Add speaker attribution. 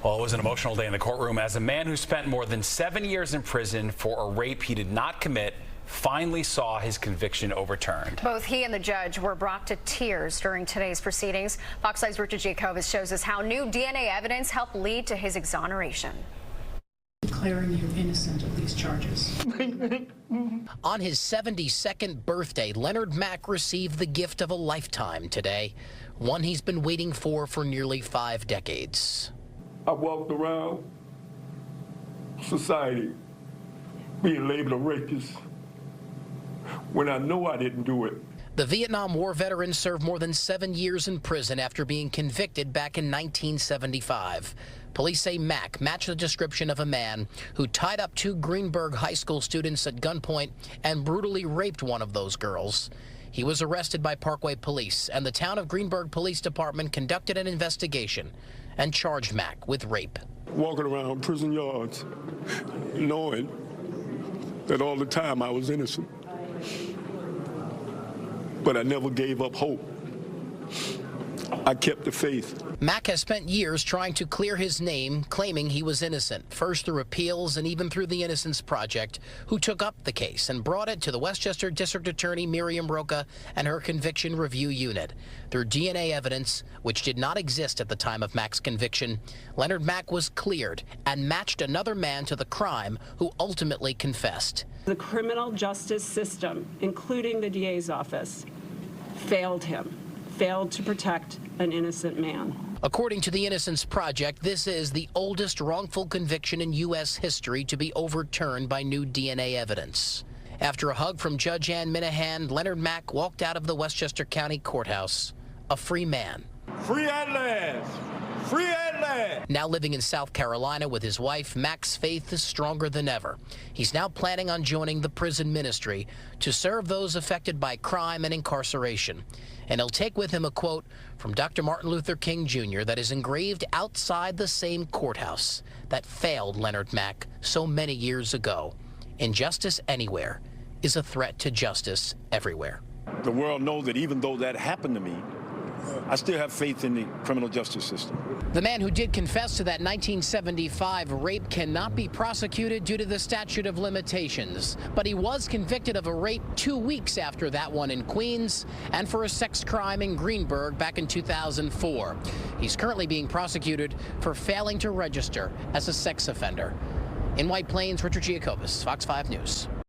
Speaker 1: Well, it was an emotional day in the courtroom as a man who spent more than 7 years in prison for a rape he did not commit finally saw his conviction overturned.
Speaker 2: Both he and the judge were brought to tears during today's proceedings. Fox 5's Giacovas shows us how new DNA evidence helped lead to his exoneration.
Speaker 3: Declaring you innocent of these charges.
Speaker 4: On his 72nd birthday, Leonard Mack received the gift of a lifetime today, one he's been waiting for nearly 5 decades.
Speaker 5: I walked around society being labeled a rapist when I know I didn't do it.
Speaker 4: The Vietnam War veteran served more than 7 years in prison after being convicted back in 1975. Police say Mack matched the description of a man who tied up 2 Greenberg High School students at gunpoint and brutally raped one of those girls. He was arrested by Parkway Police, and the town of Greenberg Police Department conducted an investigation and charged Mack with rape.
Speaker 5: Walking around prison yards, knowing that all the time I was innocent. But I never gave up hope. I kept the faith.
Speaker 4: Mack has spent years trying to clear his name, claiming he was innocent, first through appeals and even through the Innocence Project, who took up the case and brought it to the Westchester District Attorney Miriam Roca and her Conviction Review Unit. Through DNA evidence, which did not exist at the time of Mack's conviction, Leonard Mack was cleared and matched another man to the crime who ultimately confessed.
Speaker 6: The criminal justice system, including the DA's office, failed him. Failed to protect an innocent man.
Speaker 4: According to the Innocence Project, this is the oldest wrongful conviction in U.S. history to be overturned by new DNA evidence. After a hug from Judge Ann Minahan, Leonard Mack walked out of the Westchester County Courthouse, a free man.
Speaker 5: Free at last! Free at last!
Speaker 4: Now living in South Carolina with his wife, Mack's faith is stronger than ever. He's now planning on joining the prison ministry to serve those affected by crime and incarceration. And he'll take with him a quote from Dr. Martin Luther King Jr. that is engraved outside the same courthouse that failed Leonard Mack so many years ago. Injustice anywhere is a threat to justice everywhere.
Speaker 5: The world knows that even though that happened to me, I still have faith in the criminal justice system.
Speaker 4: The man who did confess to that 1975 rape cannot be prosecuted due to the statute of limitations, but he was convicted of a rape 2 weeks after that one in Queens and for a sex crime in Greenberg back in 2004. He's currently being prosecuted for failing to register as a sex offender. In White Plains, Giacovas, Fox 5 News.